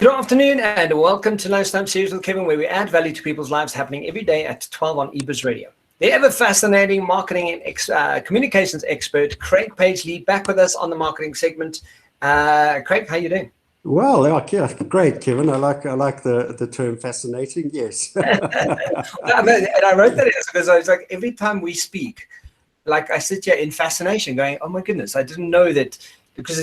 Good afternoon and welcome to Lunchtime series with Kevin, where we add value to people's lives happening every day at 12 on eBiz Radio. The ever fascinating marketing and communications expert, Craig Paisley, back with us on the marketing segment. Craig, how are you doing? Well, yeah, great, Kevin. I like the term fascinating. Yes. And I wrote that because I was like, every time we speak, like I sit here in fascination going, oh my goodness, I didn't know that. Because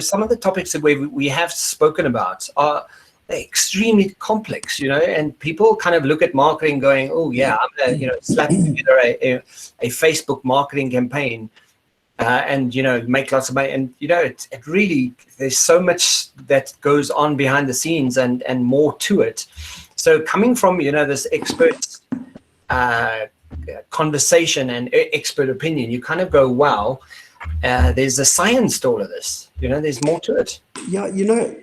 some of the topics that we have spoken about are extremely complex, and people kind of look at marketing going, oh yeah, I'm gonna slap together a Facebook marketing campaign and make lots of money, and it really, there's so much that goes on behind the scenes and more to it. So coming from this expert conversation and expert opinion, you kind of go, wow. There's a science to all of this. There's more to it. Yeah,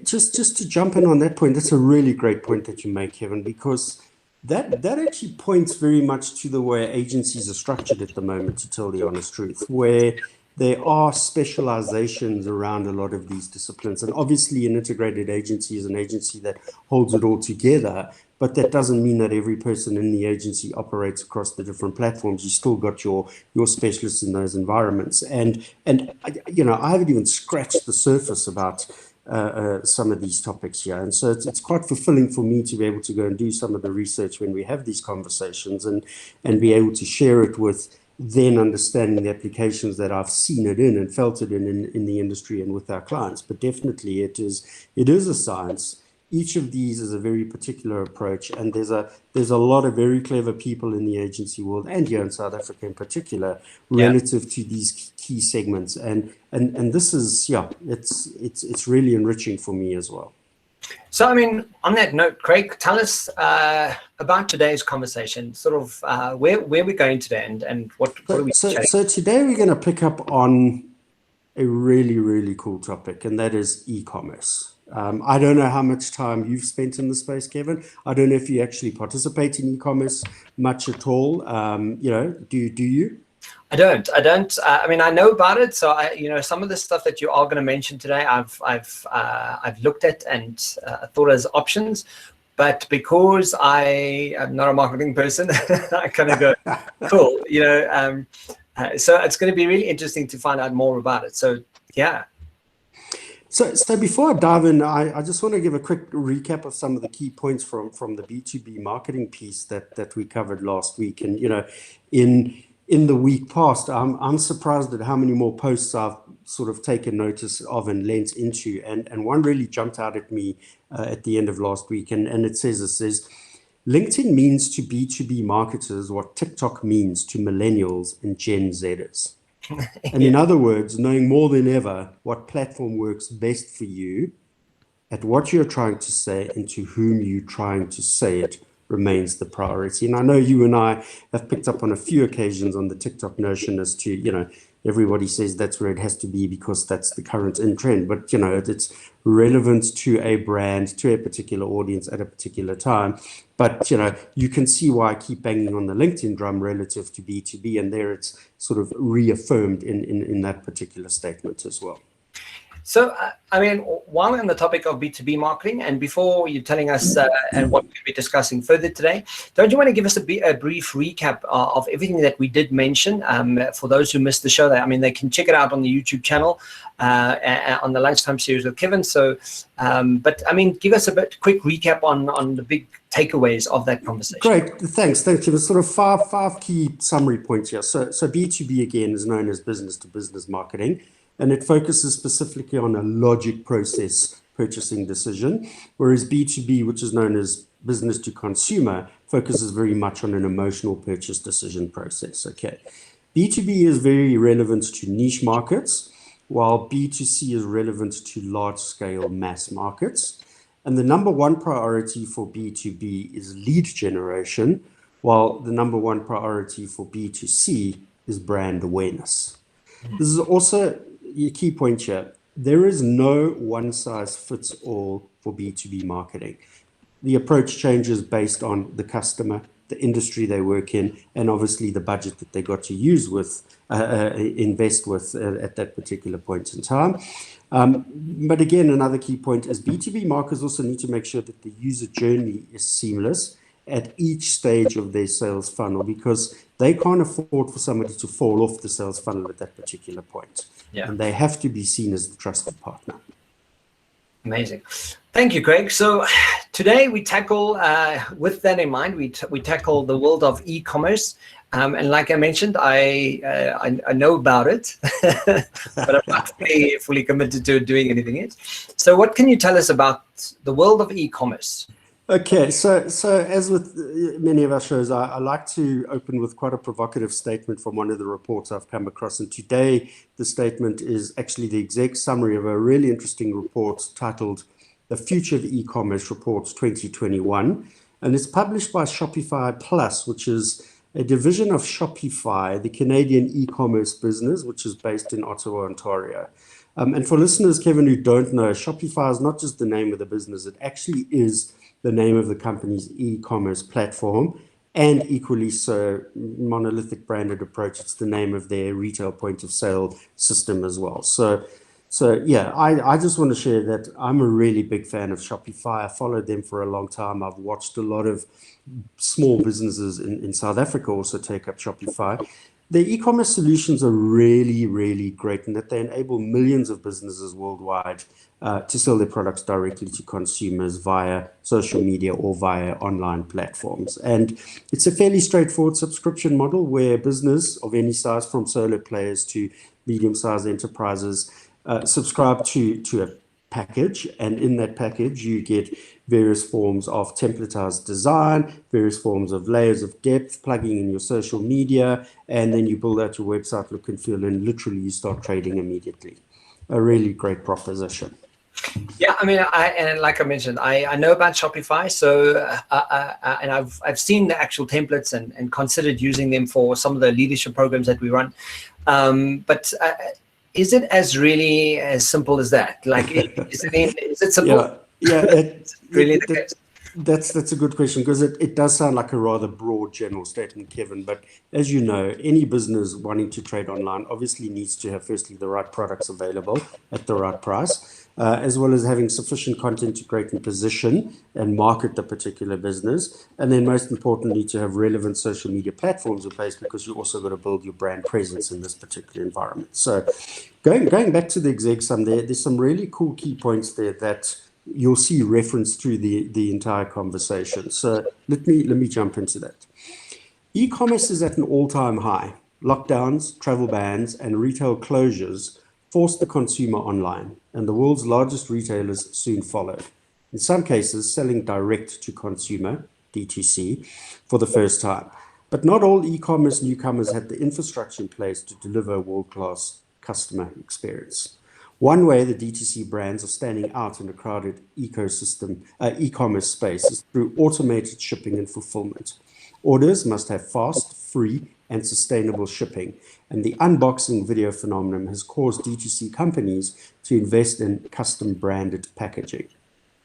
just to jump in on that point, that's a really great point that you make, Kevin, because that actually points very much to the way agencies are structured at the moment, to tell the honest truth, where there are specializations around a lot of these disciplines. And obviously an integrated agency is an agency that holds it all together, but that doesn't mean that every person in the agency operates across the different platforms. You still got your specialists in those environments. And I haven't even scratched the surface about some of these topics here. And so it's quite fulfilling for me to be able to go and do some of the research when we have these conversations and be able to share it with then understanding the applications that I've seen it in and felt it in the industry and with our clients. But definitely it is a science. Each of these is a very particular approach, and there's a lot of very clever people in the agency world and here in South Africa in particular relative to these key segments. And this is, it's really enriching for me as well. So, on that note, Craig, tell us about today's conversation, sort of where we're going today and what are we chatting? So today we're going to pick up on a really, really cool topic, and that is e-commerce. I don't know how much time you've spent in the space, Kevin. I don't know if you actually participate in e-commerce much at all. Do you? I don't. I know about it. So some of the stuff that you are going to mention today, I've looked at and thought as options, but because I am not a marketing person, I kind of go, cool. So it's going to be really interesting to find out more about it. So yeah. So before I dive in, I just want to give a quick recap of some of the key points from the B2B marketing piece that we covered last week. And in the week past, I'm surprised at how many more posts I've sort of taken notice of and lent into. And one really jumped out at me at the end of last week. And it says, LinkedIn means to B2B marketers what TikTok means to millennials and Gen Zers. And in other words, knowing more than ever what platform works best for you, at what you're trying to say and to whom you're trying to say it remains the priority. And I know you and I have picked up on a few occasions on the TikTok notion as to, everybody says that's where it has to be because that's the current in trend. But, it's relevant to a brand, to a particular audience at a particular time. But, you can see why I keep banging on the LinkedIn drum relative to B2B. And there it's sort of reaffirmed in that particular statement as well. So, while we're on the topic of B2B marketing, and before you're telling us and what we'll be discussing further today, don't you want to give us a brief recap of everything that we did mention for those who missed the show? They can check it out on the YouTube channel on the Lunchtime series with Kevin. So, give us a quick recap on the big takeaways of that conversation. Great, thanks, Kevin. Sort of five key summary points here. So B2B again is known as business to business marketing. And it focuses specifically on a logic process purchasing decision, whereas B2B, which is known as business to consumer, focuses very much on an emotional purchase decision process. Okay, B2B is very relevant to niche markets, while B2C is relevant to large-scale mass markets. And the number one priority for B2B is lead generation, while the number one priority for B2C is brand awareness. This is also a key point here. There is no one size fits all for B2B marketing. The approach changes based on the customer, the industry they work in, and obviously the budget that they got to invest with at that particular point in time. But again, another key point is B2B marketers also need to make sure that the user journey is seamless at each stage of their sales funnel, because they can't afford for somebody to fall off the sales funnel at that particular point. Yeah. And they have to be seen as the trusted partner. Amazing. Thank you, Craig. So today we tackle, with that in mind, we tackle the world of e-commerce. And like I mentioned, I know about it, but I'm not fully committed to doing anything yet. So what can you tell us about the world of e-commerce? Okay, so as with many of our shows, I like to open with quite a provocative statement from one of the reports I've come across. And today, the statement is actually the exec summary of a really interesting report titled The Future of E-commerce Reports 2021. And it's published by Shopify Plus, which is a division of Shopify, the Canadian e-commerce business, which is based in Ottawa, Ontario. And for listeners, Kevin, who don't know, Shopify is not just the name of the business, it actually is the name of the company's e-commerce platform, and equally so, monolithic branded approach, it's the name of their retail point of sale system as well. So yeah, I just want to share that I'm a really big fan of Shopify. I followed them for a long time. I've watched a lot of small businesses in South Africa also take up Shopify. The e-commerce solutions are really, really great in that they enable millions of businesses worldwide to sell their products directly to consumers via social media or via online platforms. And it's a fairly straightforward subscription model where business of any size, from solo players to medium-sized enterprises, subscribe to a package, and in that package you get various forms of templatized design, various forms of layers of depth, plugging in your social media, and then you build out your website look and feel, and literally you start trading immediately. A really great proposition. Yeah, I mean, and like I mentioned, I know about Shopify, so and I've seen the actual templates and considered using them for some of the leadership programs that we run, but is it really as simple as that? Like, is it simple? Yeah. Really the case? That's a good question, because it does sound like a rather broad general statement, Kevin. But as you know, any business wanting to trade online obviously needs to have firstly the right products available at the right price, as well as having sufficient content to create and position and market the particular business. And then most importantly, to have relevant social media platforms in place, because you also got to build your brand presence in this particular environment. So going back to the exec sum, there's some really cool key points there that you'll see reference through the entire conversation. So let me jump into that. E-commerce is at an all-time high. Lockdowns, travel bans, and retail closures forced the consumer online, and the world's largest retailers soon followed. In some cases, selling direct to consumer, DTC, for the first time. But not all e-commerce newcomers had the infrastructure in place to deliver a world-class customer experience. One way the DTC brands are standing out in a crowded ecosystem, e-commerce space, is through automated shipping and fulfillment. Orders must have fast, free, and sustainable shipping, and the unboxing video phenomenon has caused DTC companies to invest in custom branded packaging.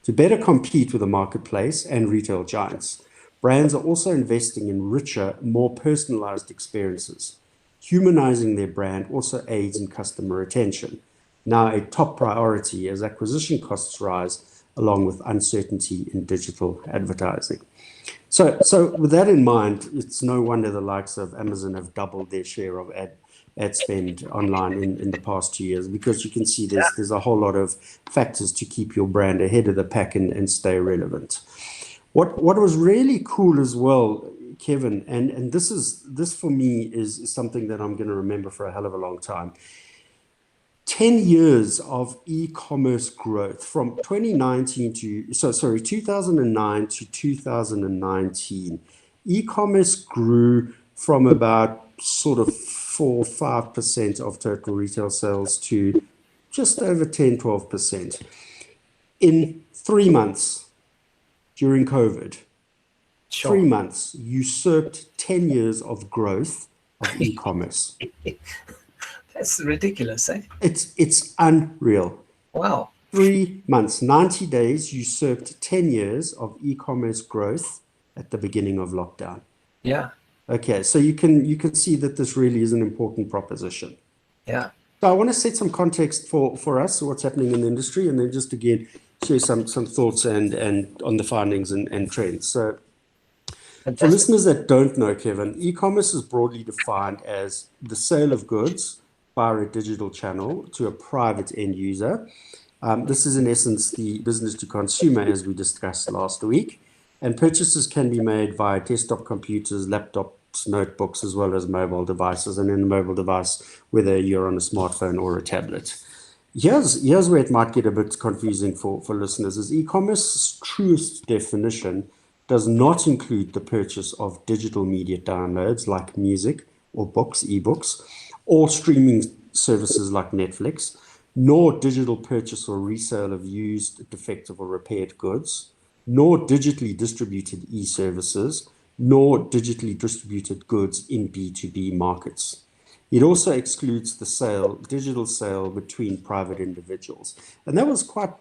To better compete with the marketplace and retail giants, brands are also investing in richer, more personalized experiences. Humanizing their brand also aids in customer retention, now a top priority as acquisition costs rise, along with uncertainty in digital advertising. So with that in mind, it's no wonder the likes of Amazon have doubled their share of ad spend online in the past 2 years, because you can see there's a whole lot of factors to keep your brand ahead of the pack and stay relevant. What was really cool as well, Kevin, and this for me is something that I'm going to remember for a hell of a long time. 10 years of e-commerce growth from 2009 to 2019. E-commerce grew from about sort of 4 or 5% of total retail sales to just over 10, 12%. In 3 months during COVID, Sure. 3 months usurped 10 years of growth of e-commerce. That's ridiculous, eh? It's unreal. Wow. 3 months, 90 days usurped 10 years of e-commerce growth at the beginning of lockdown. Yeah. Okay, so you can see that this really is an important proposition. Yeah. So I want to set some context for us, what's happening in the industry, and then just again share some thoughts and on the findings and trends. So Fantastic. for listeners that don't know, Kevin, e-commerce is broadly defined as the sale of goods via a digital channel to a private end user. This is in essence the business to consumer, as we discussed last week. And purchases can be made via desktop computers, laptops, notebooks, as well as mobile devices. And in a mobile device, whether you're on a smartphone or a tablet. Here's where it might get a bit confusing for listeners, is e-commerce's truest definition does not include the purchase of digital media downloads like music or books, ebooks, or streaming services like Netflix, nor digital purchase or resale of used, defective, or repaired goods, nor digitally distributed e-services, nor digitally distributed goods in B2B markets. It also excludes the digital sale between private individuals. And that was quite,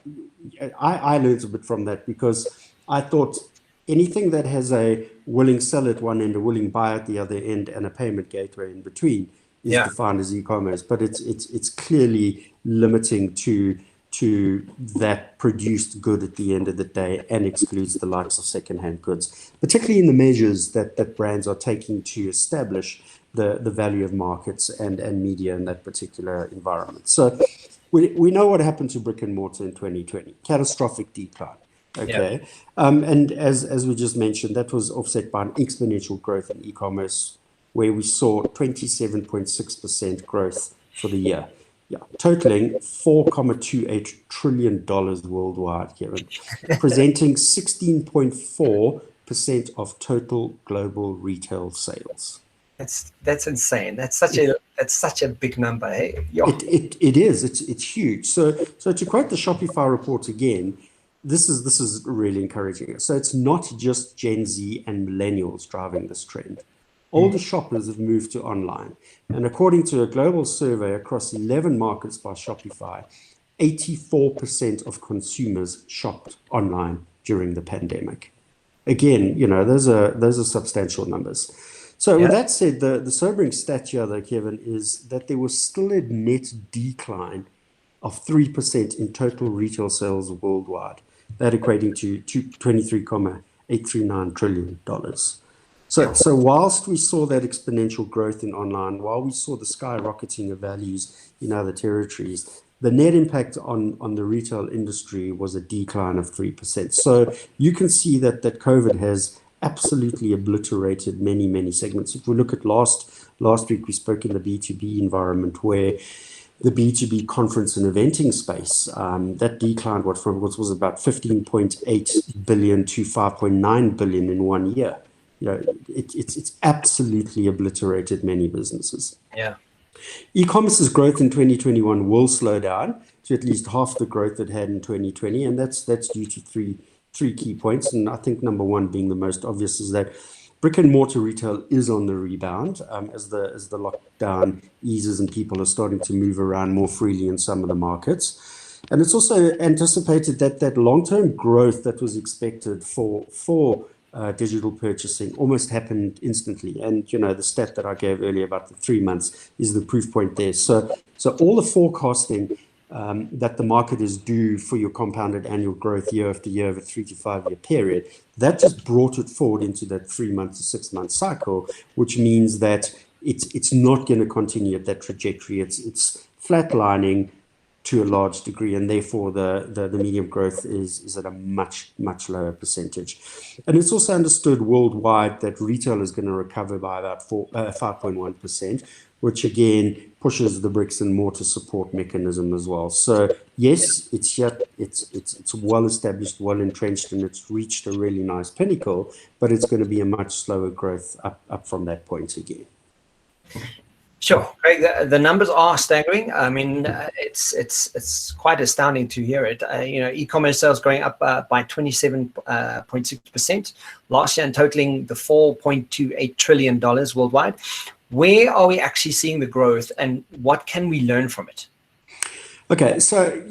I learned a bit from that, because I thought anything that has a willing seller at one end, a willing buyer at the other end, and a payment gateway in between is defined as e-commerce. But it's clearly limiting to that produced good at the end of the day, and excludes the likes of secondhand goods, particularly in the measures that brands are taking to establish the value of markets and media in that particular environment. So we know what happened to brick and mortar in 2020, catastrophic decline. Okay. And as we just mentioned, that was offset by an exponential growth in e-commerce, where we saw 27.6% growth for the year. Yeah, totaling $4.28 trillion worldwide, Kevin, representing 16.4% of total global retail sales. That's insane. That's such a big number. Hey? It is. It's huge. So to quote the Shopify report again, this is really encouraging. So it's not just Gen Z and millennials driving this trend. Older shoppers have moved to online. And according to a global survey across 11 markets by Shopify, 84% of consumers shopped online during the pandemic. Again, those are substantial numbers. So with that said, the sobering stat here, though, Kevin, is that there was still a net decline of 3% in total retail sales worldwide, that equating to $23.839 trillion. So whilst we saw that exponential growth in online, while we saw the skyrocketing of values in other territories, the net impact on the retail industry was a decline of 3%. So you can see that COVID has absolutely obliterated many, many segments. If we look at last week, we spoke in the B2B environment, where the B2B conference and eventing space, that declined what was about 15.8 billion to 5.9 billion in 1 year. It's absolutely obliterated many businesses. Yeah. E-commerce's growth in 2021 will slow down to at least half the growth it had in 2020, and that's due to three key points. And I think number one being the most obvious is that brick and mortar retail is on the rebound as the lockdown eases and people are starting to move around more freely in some of the markets. And it's also anticipated that long-term growth that was expected for digital purchasing almost happened instantly. And, the stat that I gave earlier about the 3 months is the proof point there. So all the forecasting that the market is due for your compounded annual growth year after year over 3 to 5 year period, that just brought it forward into that 3 month to 6 month cycle, which means that it's not going to continue at that trajectory. It's flatlining to a large degree, and therefore the medium growth is at a much lower percentage. And it's also understood worldwide that retail is going to recover by about 5.1%, which again pushes the bricks and mortar support mechanism as well. So yes, it's well established, well entrenched, and it's reached a really nice pinnacle, but it's going to be a much slower growth up from that point again. Sure, Craig, the numbers are staggering. I mean, it's quite astounding to hear it. E-commerce sales growing up by 27.6% last year and totaling the $4.28 trillion worldwide. Where are we actually seeing the growth, and what can we learn from it? Okay, so,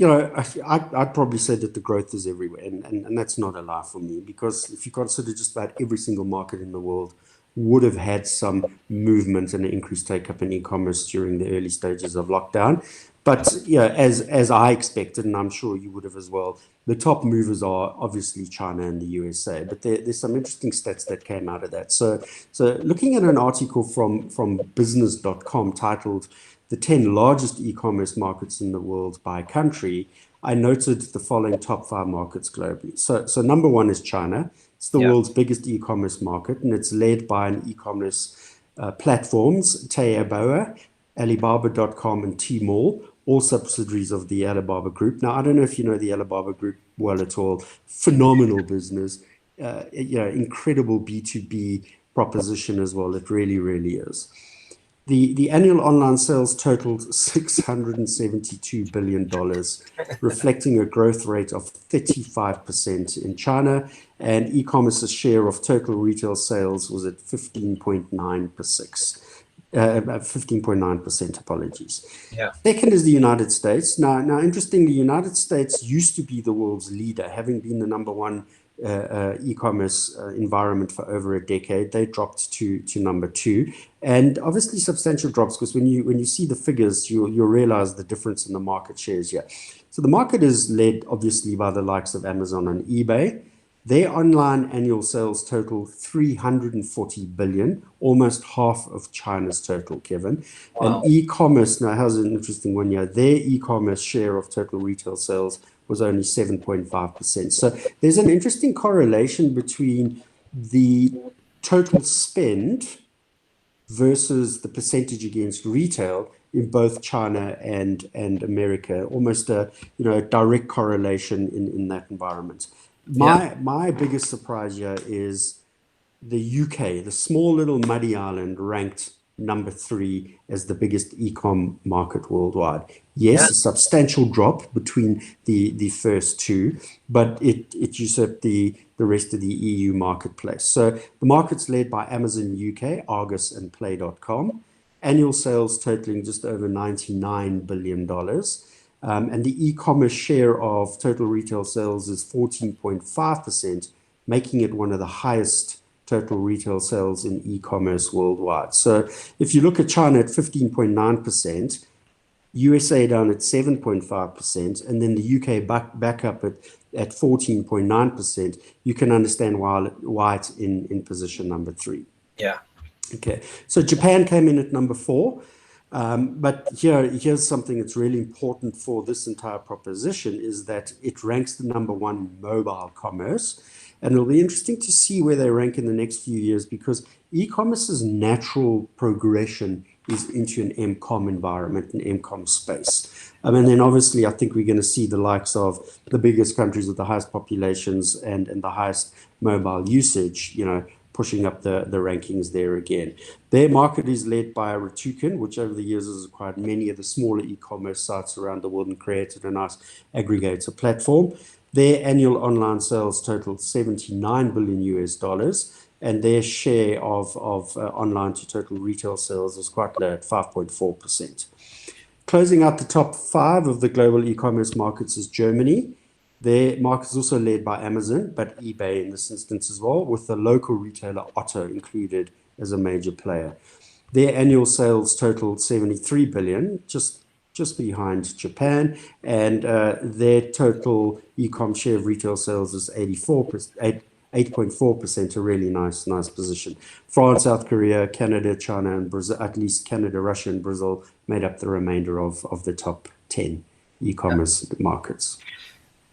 I'd probably say that the growth is everywhere, and that's not a lie for me, because if you consider just about every single market in the world, would have had some movement and an increased take-up in e-commerce during the early stages of lockdown. But yeah, as I expected, and I'm sure you would have as well, the top movers are obviously China and the USA. But there's some interesting stats that came out of that. So looking at an article from business.com titled "The 10 Largest E-commerce Markets in the World by Country," I noted the following top 5 markets globally. So number 1 is China. It's the world's biggest e-commerce market, and it's led by an e-commerce platforms, Taobao, Alibaba.com, and Tmall, all subsidiaries of the Alibaba Group. Now, I don't know if you know the Alibaba Group well at all. Phenomenal business, incredible B2B proposition as well. It really, really is. The annual online sales totaled $672 billion, reflecting a growth rate of 35% in China, and e-commerce's share of total retail sales was at 15.9%, apologies. Yeah. Second is the United States. Now, interestingly, the United States used to be the world's leader, having been the number 1 e-commerce environment for over a decade. They dropped to number 2, and obviously substantial drops, because when you see the figures, you'll realize the difference in the market shares here. So the market is led obviously by the likes of Amazon and eBay. Their online annual sales total 340 billion, almost half of China's total, Kevin. Wow. And e-commerce, now here's an interesting one here. Their e-commerce share of total retail sales was only 7.5%. So there's an interesting correlation between the total spend versus the percentage against retail in both China and America, almost a direct correlation in that environment. My biggest surprise here is the UK, the small little muddy island, ranked number 3 as the biggest e-com market worldwide. Yes, a substantial drop between the first 2, but it usurped the rest of the EU marketplace. So the market's led by Amazon UK, Argos, and Play.com. Annual sales totaling just over $99 billion. And the e-commerce share of total retail sales is 14.5%, making it one of the highest total retail sales in e-commerce worldwide. So if you look at China at 15.9%, USA down at 7.5%, and then the UK back up at 14.9%, you can understand why it's in position number 3. Yeah. Okay. So Japan came in at number 4. But here's something that's really important for this entire proposition, is that it ranks the number 1 mobile commerce. And it'll be interesting to see where they rank in the next few years, because e-commerce's natural progression is into an m-com environment, an m-com space. And then obviously, I think we're going to see the likes of the biggest countries with the highest populations and the highest mobile usage, pushing up the rankings there again. Their market is led by Ritukan, which over the years has acquired many of the smaller e-commerce sites around the world and created a nice aggregator platform. Their annual online sales totaled $79 billion, and their share of online to total retail sales was quite low at 5.4%. Closing out the top 5 of the global e-commerce markets is Germany. Their market is also led by Amazon, but eBay in this instance as well, with the local retailer Otto included as a major player. Their annual sales totaled $73 billion, just behind Japan, and their total e-com share of retail sales is 8.4%, a really nice position. France, South Korea, Canada, China, and Brazil, at least Canada, Russia, and Brazil made up the remainder of the top 10 e-commerce markets.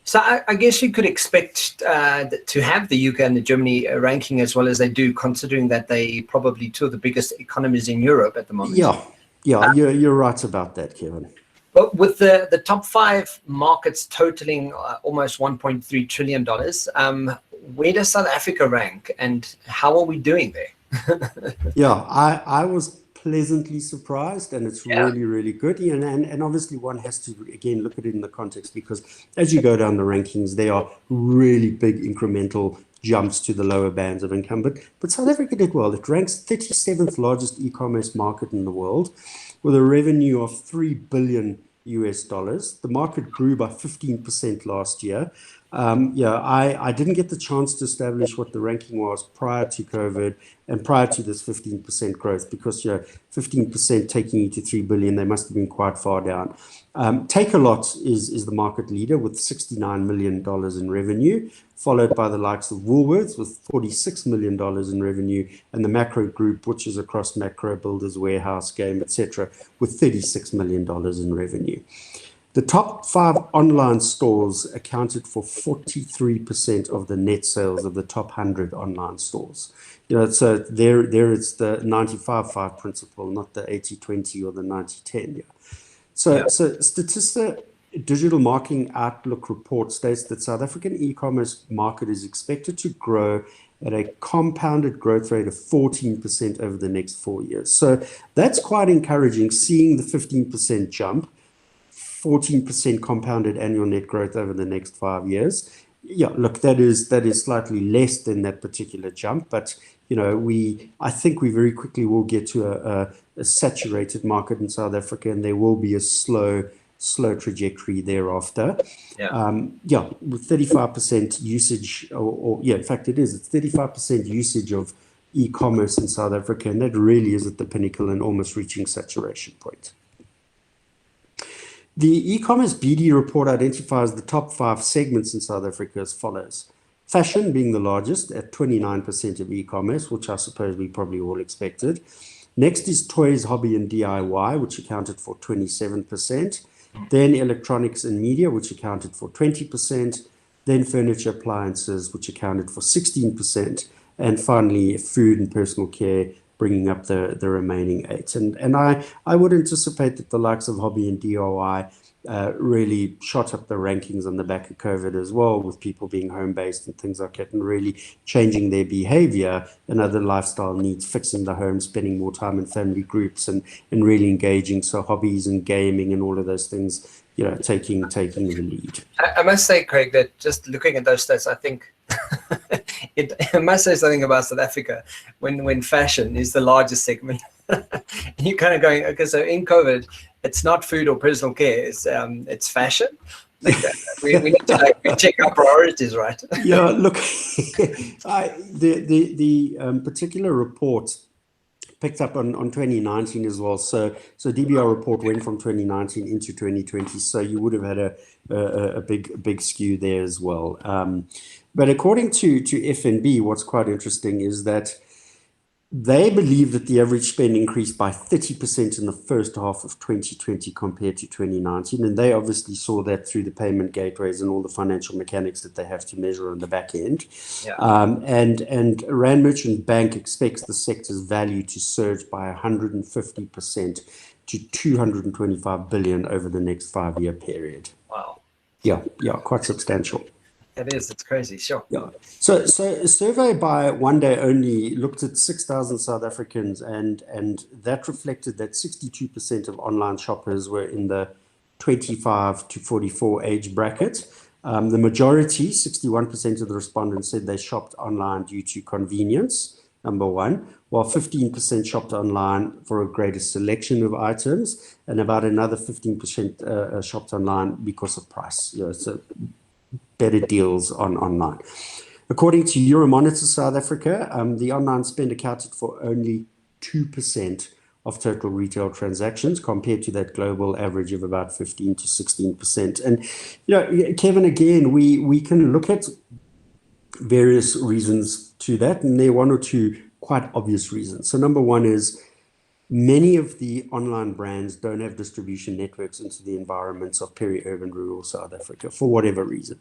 So I guess you could expect to have the UK and the Germany ranking as well as they do, considering that they probably 2 of the biggest economies in Europe at the moment. Yeah, you're right about that, Kevin. But with the top 5 markets totaling almost $1.3 trillion, where does South Africa rank, and how are we doing there? Yeah, I was pleasantly surprised, and it's really, really good. And obviously one has to, again, look at it in the context, because as you go down the rankings, there are really big incremental jumps to the lower bands of income. But South Africa did well. It ranks 37th largest e-commerce market in the world, with a revenue of $3 billion US dollars. The market grew by 15% last year. I didn't get the chance to establish what the ranking was prior to COVID and prior to this 15% growth, because 15% taking you to 3 billion, they must have been quite far down. Takealot is the market leader with $69 million in revenue, followed by the likes of Woolworths with $46 million in revenue, and the Macro Group, which is across Macro, Builders, Warehouse, Game, etc., with $36 million in revenue. The top 5 online stores accounted for 43% of the net sales of the top 100 online stores. So there it's the 95-5 principle, not the 80-20 or the 90-10. Yeah. So Statista Digital Marketing Outlook report states that South African e-commerce market is expected to grow at a compounded growth rate of 14% over the next 4 years. So that's quite encouraging, seeing the 15% jump. 14% compounded annual net growth over the next 5 years. Yeah, look, that is slightly less than that particular jump, but I think we very quickly will get to a saturated market in South Africa, and there will be a slow trajectory thereafter. With 35% usage, in fact it is. It's 35% usage of e-commerce in South Africa, and that really is at the pinnacle and almost reaching saturation point. The e-commerce BD report identifies the top 5 segments in South Africa as follows. Fashion being the largest at 29% of e-commerce, which I suppose we probably all expected. Next is toys, hobby and DIY, which accounted for 27%. Then electronics and media, which accounted for 20%. Then furniture, appliances, which accounted for 16%. And finally, food and personal care, bringing up the remaining 8. And I would anticipate that the likes of hobby and DIY really shot up the rankings on the back of COVID as well, with people being home-based and things like that, and really changing their behavior and other lifestyle needs, fixing the home, spending more time in family groups and really engaging. So hobbies and gaming and all of those things, taking the lead. I must say, Craig, that just looking at those stats, I think it must say something about South Africa when fashion is the largest segment. You're kind of going, okay, so in COVID, it's not food or personal care, it's fashion. Like we need to check our priorities, right? Yeah, look, the particular report picked up on 2019 as well. So DBR report went from 2019 into 2020. So you would have had a big skew there as well. But according to FNB, what's quite interesting is that they believe that the average spend increased by 30% in the first half of 2020 compared to 2019. And they obviously saw that through the payment gateways and all the financial mechanics that they have to measure on the back end. Yeah. And Rand Merchant Bank expects the sector's value to surge by 150% to 225 billion over the next 5-year period. Wow. Yeah, quite substantial. It is. It's crazy. Sure. Yeah. So a survey by One Day Only looked at 6,000 South Africans, and that reflected that 62% of online shoppers were in the 25 to 44 age bracket. The majority, 61% of the respondents, said they shopped online due to convenience, number one, while 15% shopped online for a greater selection of items, and about another 15% shopped online because of price. So better deals online. According to Euromonitor South Africa, the online spend accounted for only 2% of total retail transactions compared to that global average of about 15 to 16%. And, Kevin, again, we can look at various reasons to that, and there are one or two quite obvious reasons. So number one is many of the online brands don't have distribution networks into the environments of peri-urban rural South Africa for whatever reason.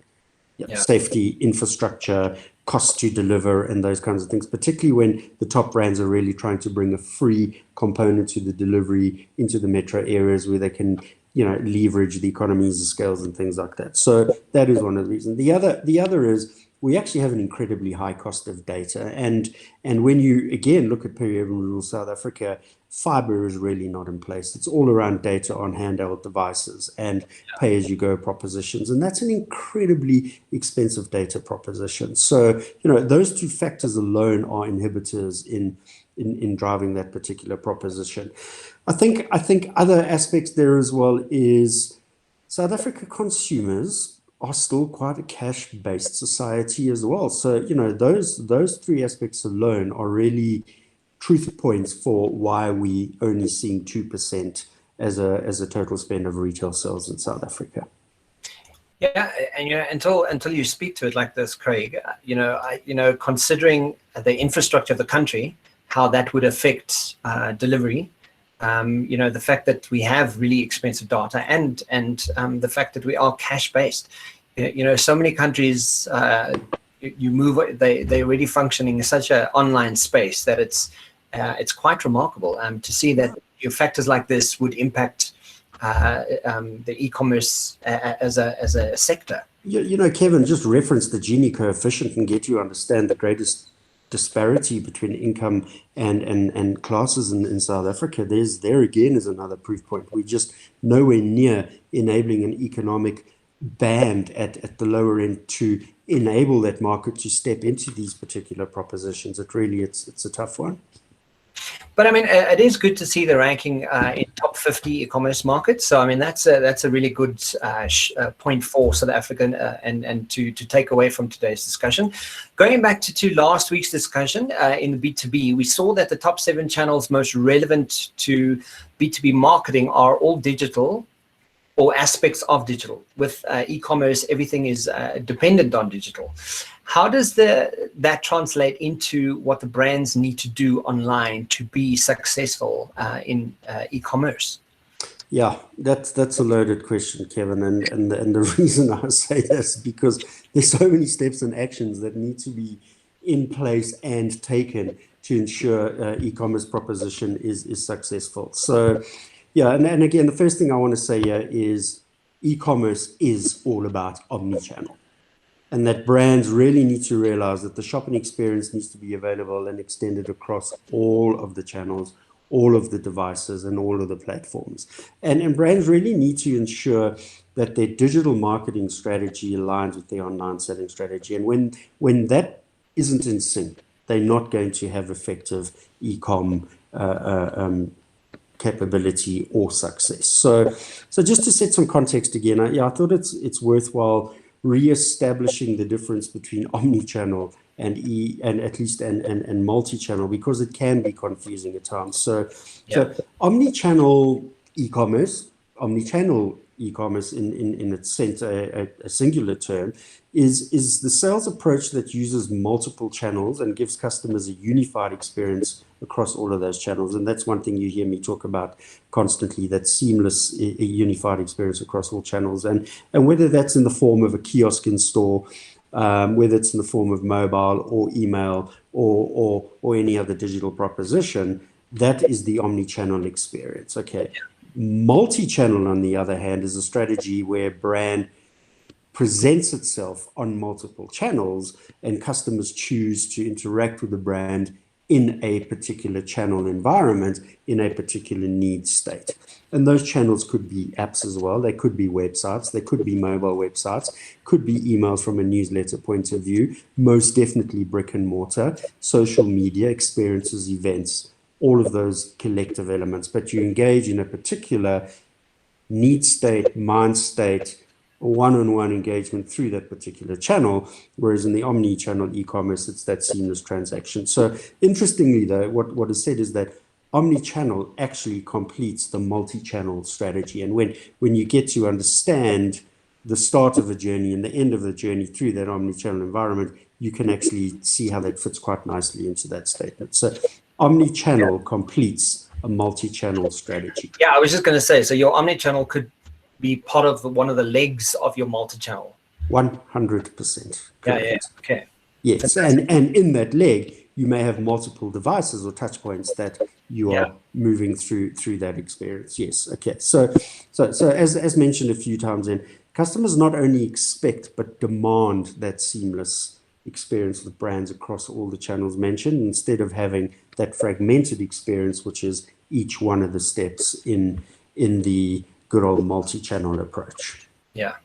Safety, infrastructure, cost to deliver, and those kinds of things, particularly when the top brands are really trying to bring a free component to the delivery into the metro areas where they can, leverage the economies of scales and things like that. So that is one of the reasons. The other is we actually have an incredibly high cost of data. And when you, again, look at peri-urban rural South Africa, fiber is really not in place. It's all around data on handheld devices and pay-as-you-go propositions. And that's an incredibly expensive data proposition. So, those two factors alone are inhibitors in in driving that particular proposition. I think other aspects there as well is South Africa consumers are still quite a cash-based society as well. So, those three aspects alone are really truth points for why we only seeing 2% as a total spend of retail sales in South Africa. Yeah, and until you speak to it like this, Craig, considering the infrastructure of the country, how that would affect delivery, the fact that we have really expensive data, and the fact that we are cash based. So many countries, they're already functioning in such an online space that it's quite remarkable to see that factors like this would impact the e-commerce as a sector. Kevin, just reference the Gini coefficient and get you to understand the greatest disparity between income and classes in South Africa. There again is another proof point. We're just nowhere near enabling an economic band at the lower end to enable that market to step into these particular propositions. It's a tough one. But I mean, it is good to see the ranking in top 50 e-commerce markets. So I mean, that's a really good point for South Africa and to take away from today's discussion. Going back to last week's discussion in the B2B, we saw that the top 7 channels most relevant to B2B marketing are all digital, or aspects of digital. With e-commerce, everything is dependent on digital. How does that translate into what the brands need to do online to be successful in e-commerce? Yeah, that's a loaded question, Kevin. And the reason I say this is because there's so many steps and actions that need to be in place and taken to ensure e-commerce proposition is successful. So, yeah, and again, the first thing I want to say here is e-commerce is all about omnichannel. And that brands really need to realize that the shopping experience needs to be available and extended across all of the channels, all of the devices, and all of the platforms. And brands really need to ensure that their digital marketing strategy aligns with their online selling strategy. And when that isn't in sync, they're not going to have effective e-com capability or success. So just to set some context again, I thought it's worthwhile re-establishing the difference between omnichannel and multi-channel, because it can be confusing at times. So omnichannel e-commerce, in its sense, a singular term, is the sales approach that uses multiple channels and gives customers a unified experience across all of those channels. And that's one thing you hear me talk about constantly, that seamless, unified experience across all channels. And whether that's in the form of a kiosk in store, whether it's in the form of mobile or email or any other digital proposition, that is the omni-channel experience. Okay. Multi-channel, on the other hand, is a strategy where brand presents itself on multiple channels and customers choose to interact with the brand in a particular channel environment, in a particular need state. And those channels could be apps as well. They could be websites. They could be mobile websites, could be emails from a newsletter point of view, most definitely brick and mortar, social media, experiences, events, all of those collective elements. But you engage in a particular need state, mind state, one-on-one engagement through that particular channel, whereas in the omni-channel e-commerce, it's that seamless transaction. So interestingly, though, what is said is that omni-channel actually completes the multi-channel strategy. And when you get to understand the start of a journey and the end of the journey through that omni-channel environment, you can actually see how that fits quite nicely into that statement. So omni-channel completes a multi-channel strategy. Yeah, I was just going to say, so your omni-channel could be part of one of the legs of your multi-channel. 100%. Yeah. Okay. Yes, and in that leg, you may have multiple devices or touch points that you are moving through that experience. Yes. Okay. So as mentioned a few times, then customers not only expect but demand that seamless experience with brands across all the channels mentioned, instead of having that fragmented experience, which is each one of the steps in the good old multi-channel approach. Yeah.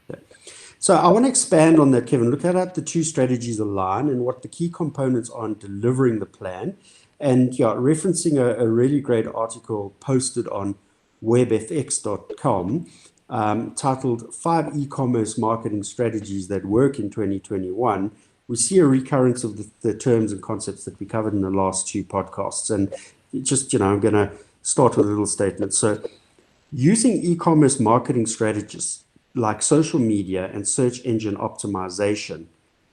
So I want to expand on that, Kevin. Look at how the two strategies align and what the key components are in delivering the plan. And yeah, referencing a really great article posted on webfx.com titled 5 E-commerce Marketing Strategies That Work in 2021, we see a recurrence of the terms and concepts that we covered in the last 2 podcasts. And just, I'm going to start with a little statement. So using e-commerce marketing strategies like social media and search engine optimization,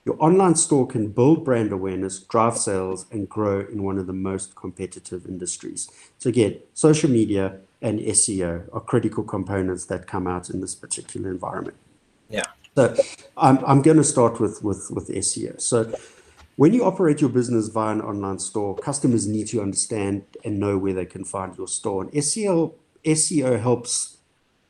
your online store can build brand awareness, drive sales, and grow in one of the most competitive industries. So again, social media and SEO are critical components that come out in this particular environment. Yeah. So I'm going to start with SEO. So when you operate your business via an online store, customers need to understand and know where they can find your store. And SEO helps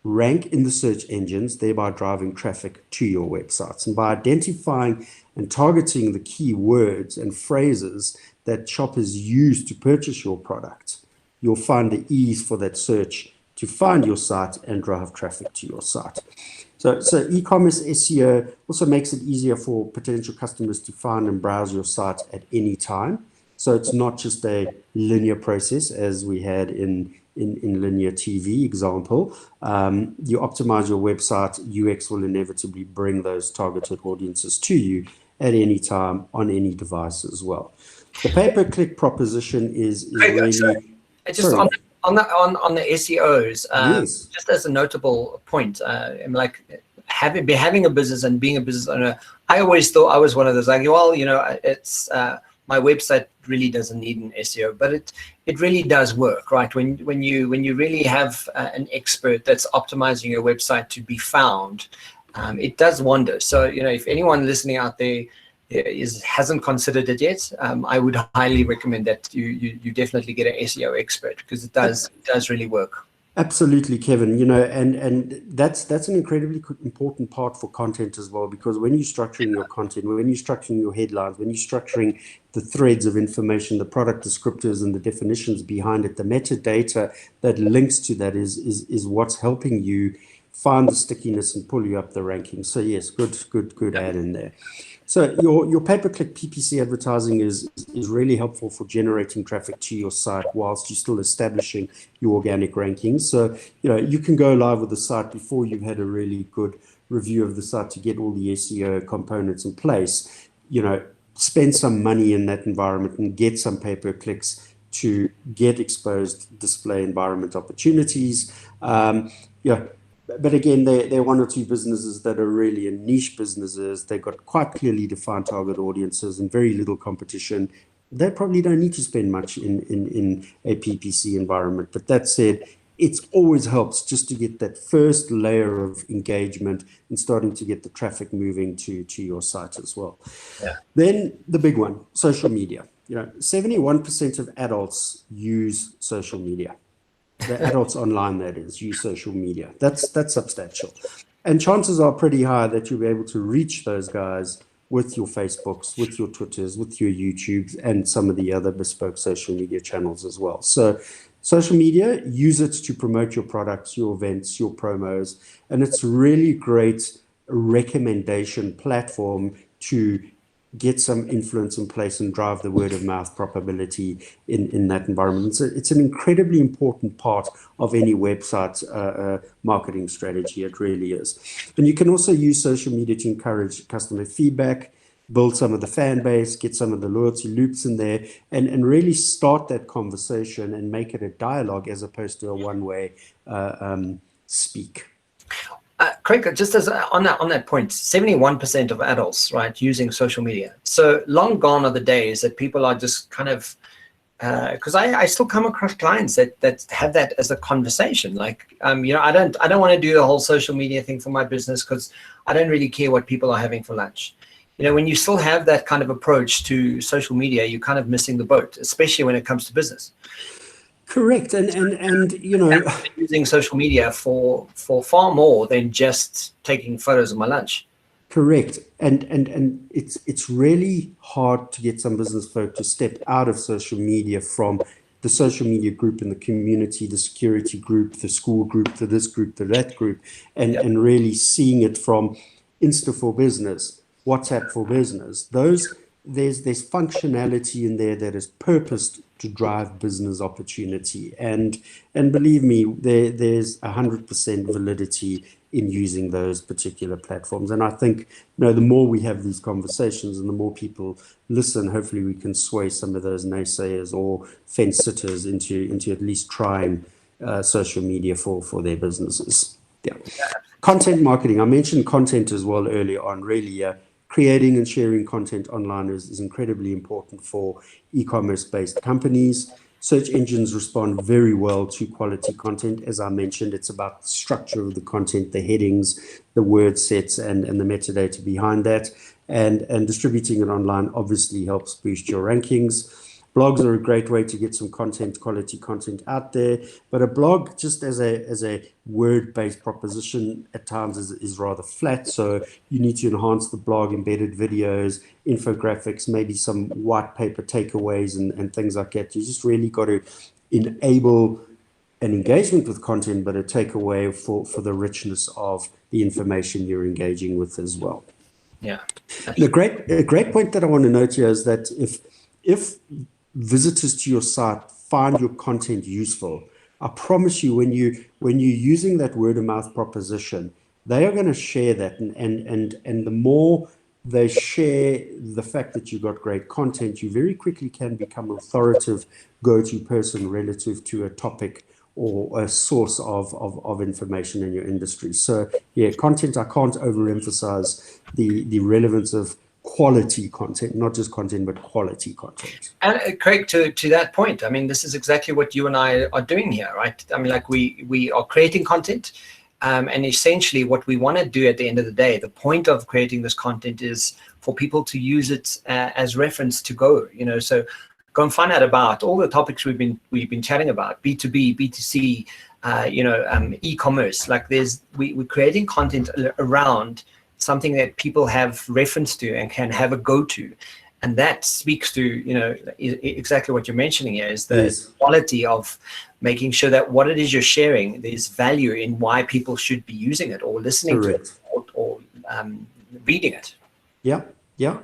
rank in the search engines, thereby driving traffic to your websites. And by identifying and targeting the keywords and phrases that shoppers use to purchase your product, you'll find the ease for that search to find your site and drive traffic to your site. So e-commerce SEO also makes it easier for potential customers to find and browse your site at any time. So it's not just a linear process as we had in linear TV example. You optimize your website, UX will inevitably bring those targeted audiences to you at any time on any device as well. The pay-per-click proposition is really... Just on the SEOs, yes. just as a notable point, like having a business and being a business owner, I always thought I was one of those like, well, it's my website really doesn't need an SEO, but it really does work, right? When you really have an expert that's optimizing your website to be found, it does wonders. So if anyone listening out there hasn't considered it yet, I would highly recommend that you definitely get an SEO expert, because it does really work. Absolutely, Kevin. And that's an incredibly important part for content as well, because when you're structuring your content, when you're structuring your headlines, when you're structuring the threads of information, the product descriptors and the definitions behind it, the metadata that links to that is what's helping you find the stickiness and pull you up the ranking. So yes, good add in there. So your pay-per-click PPC advertising is really helpful for generating traffic to your site whilst you're still establishing your organic rankings. So you can go live with the site before you've had a really good review of the site to get all the SEO components in place. Spend some money in that environment and get some pay-per-clicks to get exposed display environment opportunities. But again, they're one or two businesses that are really in niche businesses. They've got quite clearly defined target audiences and very little competition. They probably don't need to spend much in a PPC environment. But that said, it always helps just to get that first layer of engagement and starting to get the traffic moving to your site as well. Yeah. Then the big one, social media. 71% of adults use social media. The adults online, that is, use social media. That's substantial. And chances are pretty high that you'll be able to reach those guys with your Facebooks, with your Twitters, with your YouTubes, and some of the other bespoke social media channels as well. So social media, use it to promote your products, your events, your promos, and it's really great recommendation platform to get some influence in place and drive the word of mouth probability in that environment. So it's an incredibly important part of any website marketing strategy. It really is. And you can also use social media to encourage customer feedback, build some of the fan base, get some of the loyalty loops in there, and really start that conversation and make it a dialogue as opposed to a one-way speak. Craig, just as on that point, 71% of adults, right, using social media. So long gone are the days that people are just kind of, because I still come across clients that have that as a conversation. Like, I don't want to do the whole social media thing for my business because I don't really care what people are having for lunch. When you still have that kind of approach to social media, you're kind of missing the boat, especially when it comes to business. Correct, and using social media for far more than just taking photos of my lunch. Correct, and it's really hard to get some business folk to step out of social media from the social media group in the community, the security group, the school group, to this group, to that group, and really seeing it from Insta for business, WhatsApp for business. Those there's functionality in there that is purposed to drive business opportunity. And believe me, there's 100% validity in using those particular platforms. And I think, the more we have these conversations and the more people listen, hopefully we can sway some of those naysayers or fence sitters into at least trying social media for their businesses. Yeah. Content marketing. I mentioned content as well earlier on. Really, creating and sharing content online is incredibly important for e-commerce based companies. Search engines respond very well to quality content. As I mentioned, it's about the structure of the content, the headings, the word sets, and the metadata behind that. And distributing it online obviously helps boost your rankings. Blogs are a great way to get some quality content out there, but a blog just as a word-based proposition at times is rather flat. So you need to enhance the blog, embedded videos, infographics, maybe some white paper takeaways and things like that. You just really got to enable an engagement with content, but a takeaway for the richness of the information you're engaging with as well. Yeah. A great point that I want to note here is that if visitors to your site find your content useful, I promise you, when you're using that word of mouth proposition, they are going to share that, and the more they share the fact that you got great content, you very quickly can become an authoritative go-to person relative to a topic or a source of information in your industry. So yeah, content, I can't overemphasize the relevance of quality content, not just content, but quality content. And Craig, to that point, I mean, this is exactly what you and I are doing here, right? I mean, like we are creating content, and essentially what we want to do at the end of the day, the point of creating this content is for people to use it as reference to go, so go and find out about all the topics we've been chatting about, B2B, B2C, e-commerce. Like we're creating content around something that people have reference to and can have a go-to. And that speaks to, exactly what you're mentioning here is the quality of making sure that what it is you're sharing, there's value in why people should be using it or listening to it or reading it. Yeah,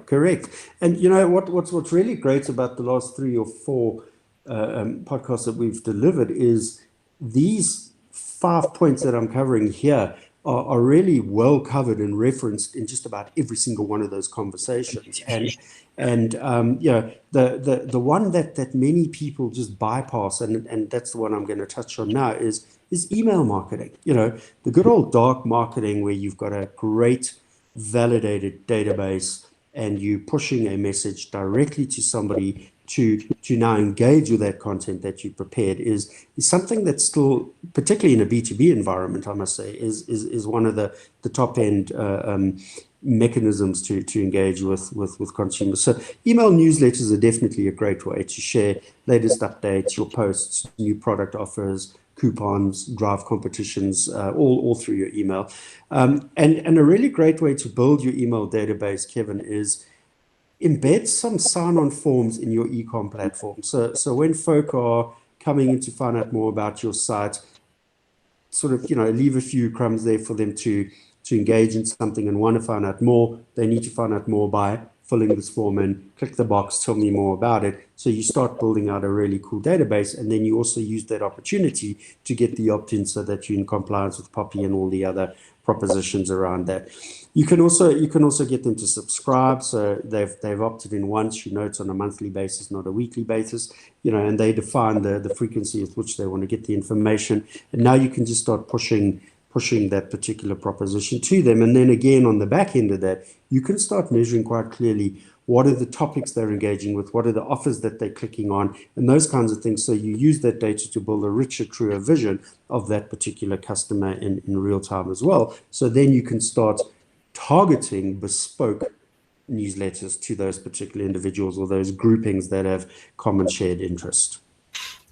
correct. And what's really great about the last 3 or 4 podcasts that we've delivered is these 5 points that I'm covering here are really well covered and referenced in just about every single one of those conversations. And the one that many people just bypass, and that's the one I'm going to touch on now, is email marketing. The good old dark marketing where you've got a great validated database and you pushing a message directly to somebody to now engage with that content that you prepared is something that's still, particularly in a B2B environment, I must say, is one of the top end mechanisms to engage with consumers. So email newsletters are definitely a great way to share latest updates, your posts, new product offers, coupons, drive competitions, all through your email. And a really great way to build your email database, Kevin, is embed some sign-on forms in your e-com platform. So when folk are coming in to find out more about your site, sort of, leave a few crumbs there for them to engage in something and want to find out more. They need to find out more by filling this form in, click the box, tell me more about it. So you start building out a really cool database, and then you also use that opportunity to get the opt-in so that you're in compliance with POPI and all the other propositions around that. You can also get them to subscribe, so they've opted in once. It's on a monthly basis, not a weekly basis, and they define the frequency with which they want to get the information. And now you can just start pushing that particular proposition to them. And then again, on the back end of that, you can start measuring quite clearly what are the topics they're engaging with, what are the offers that they're clicking on, and those kinds of things. So you use that data to build a richer, truer vision of that particular customer in real time as well. So then you can start targeting bespoke newsletters to those particular individuals or those groupings that have common shared interest.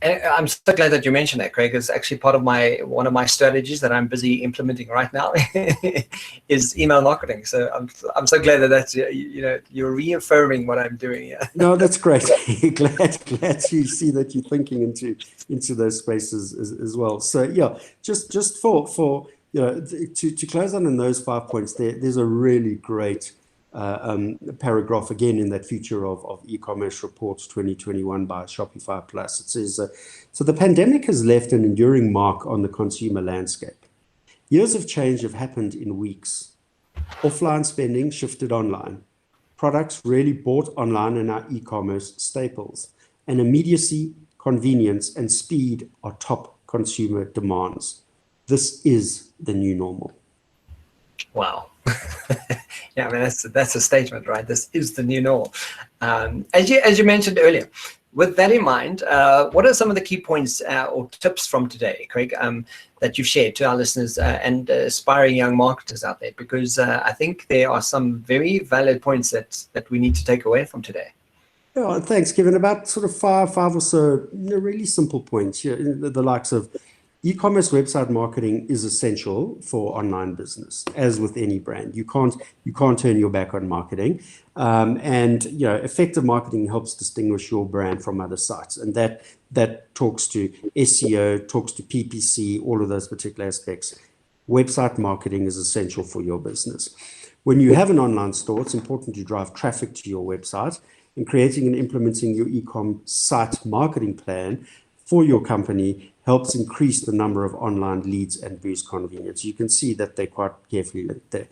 I'm so glad that you mentioned that, Craig. It's actually part of one of my strategies that I'm busy implementing right now is email marketing. So I'm so glad that that's you're reaffirming what I'm doing. Yeah. No, that's great. glad to see that you're thinking into those spaces as well. So yeah, just for to close on those 5 points, there's a really great paragraph again in that Future of E-commerce Reports 2021 by Shopify Plus. It says, so the pandemic has left an enduring mark on the consumer landscape. Years of change have happened in weeks. Offline spending shifted online. Products really bought online in our e-commerce staples. And immediacy, convenience, and speed are top consumer demands. This is the new normal. Wow. Yeah, I mean, that's a statement, right? This is the new normal. As you mentioned earlier, with that in mind, what are some of the key points or tips from today, Craig, that you've shared to our listeners and aspiring young marketers out there? Because I think there are some very valid points that we need to take away from today. Yeah, thanks, Kevin. About sort of five or so really simple points. The likes of e-commerce website marketing is essential for online business, as with any brand. You can't turn your back on marketing, and effective marketing helps distinguish your brand from other sites, and that talks to SEO, talks to PPC, all of those particular aspects. Website marketing is essential for your business. When you have an online store, it's important to drive traffic to your website, and creating and implementing your e-com site marketing plan for your company helps increase the number of online leads and boost convenience. You can see that they're quite carefully linked there.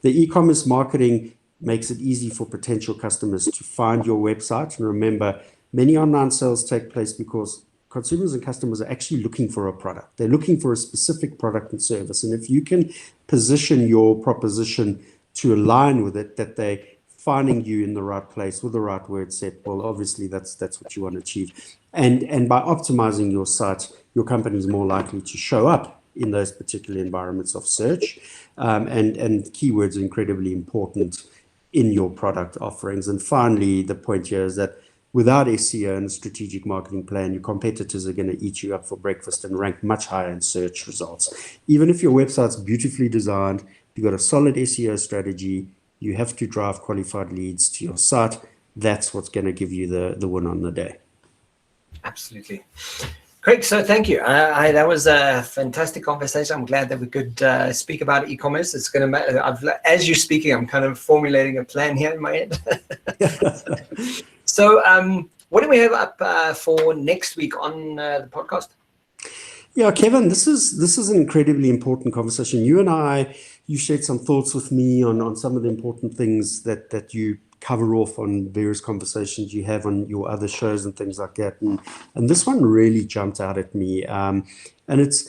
The e-commerce marketing makes it easy for potential customers to find your website. And remember, many online sales take place because consumers and customers are actually looking for a product. They're looking for a specific product and service. And if you can position your proposition to align with it, that they're finding you in the right place with the right word set, well, obviously that's what you want to achieve. And by optimizing your site, your company is more likely to show up in those particular environments of search. And keywords are incredibly important in your product offerings. And finally, the point here is that without SEO and a strategic marketing plan, your competitors are going to eat you up for breakfast and rank much higher in search results. Even if your website's beautifully designed, you've got a solid SEO strategy, you have to drive qualified leads to your site. That's what's going to give you the win on the day. Absolutely. Craig, so thank you. That was a fantastic conversation. I'm glad that we could speak about e-commerce. It's going to, as you're speaking, I'm kind of formulating a plan here in my head. So what do we have up for next week on the podcast? Yeah, Kevin, this is an incredibly important conversation. You shared some thoughts with me on some of the important things that you cover off on various conversations you have on your other shows and things like that. And this one really jumped out at me. And it's,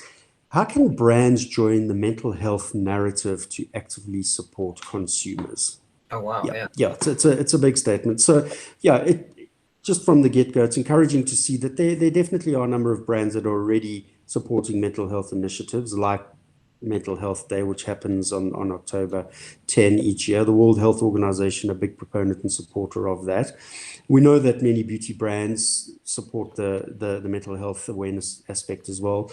how can brands join the mental health narrative to actively support consumers? Oh, wow. Yeah, it's a big statement. So, yeah, just from the get-go, it's encouraging to see that there definitely are a number of brands that are already supporting mental health initiatives like Mental Health Day, which happens on October 10 each year. The World Health Organization, a big proponent and supporter of that. We know that many beauty brands support the mental health awareness aspect as well.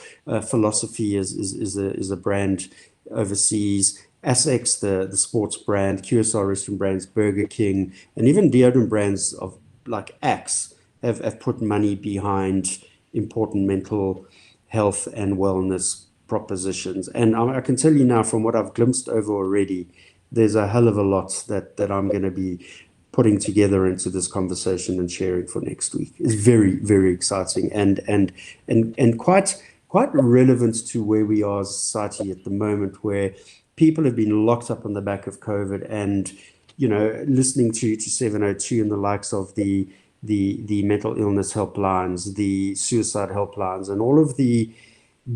Philosophy is a brand overseas. Essex, the sports brand, QSR restaurant brands, Burger King, and even deodorant brands of like Axe have put money behind important mental health and wellness propositions. And I can tell you now, from what I've glimpsed over already, there's a hell of a lot that I'm going to be putting together into this conversation and sharing for next week. It's very, very exciting and quite relevant to where we are as a society at the moment, where people have been locked up on the back of COVID, and listening to 702 and the likes of the mental illness helplines, the suicide helplines, and all of the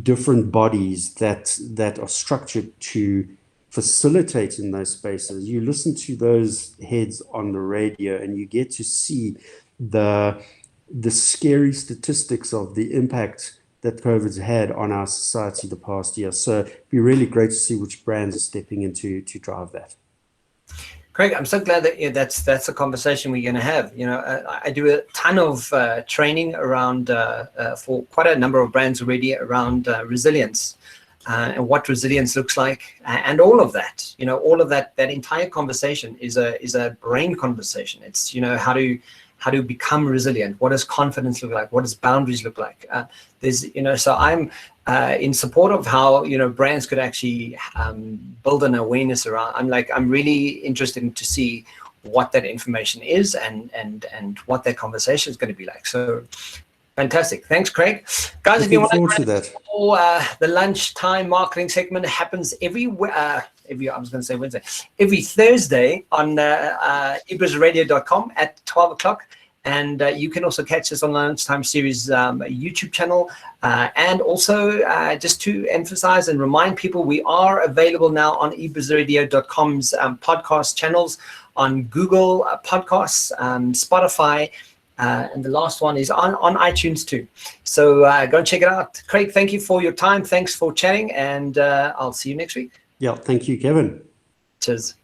different bodies that are structured to facilitate in those spaces. You listen to those heads on the radio and you get to see the scary statistics of the impact that COVID's had on our society the past year. So it'd be really great to see which brands are stepping in to drive that. Craig, I'm so glad that that's a conversation we're going to have. I do a ton of training around for quite a number of brands already around resilience and what resilience looks like, and all of that. All of that entire conversation is a brain conversation. It's how to become resilient. What does confidence look like? What does boundaries look like? So I'm in support of how, you know, brands could actually build an awareness around. I'm really interested to see what that information is and what that conversation is going to be like. So fantastic. Thanks, Craig. Guys, if you want to that, the lunchtime marketing segment happens every Thursday on ebrizradio.com at 12 o'clock. And you can also catch us on the Lunchtime Series YouTube channel. And also, just to emphasize and remind people, we are available now on ebrizradio.com's podcast channels, on Google Podcasts, Spotify, and the last one is on iTunes too. So go and check it out. Craig, thank you for your time. Thanks for chatting, and I'll see you next week. Yeah, thank you, Kevin. Cheers.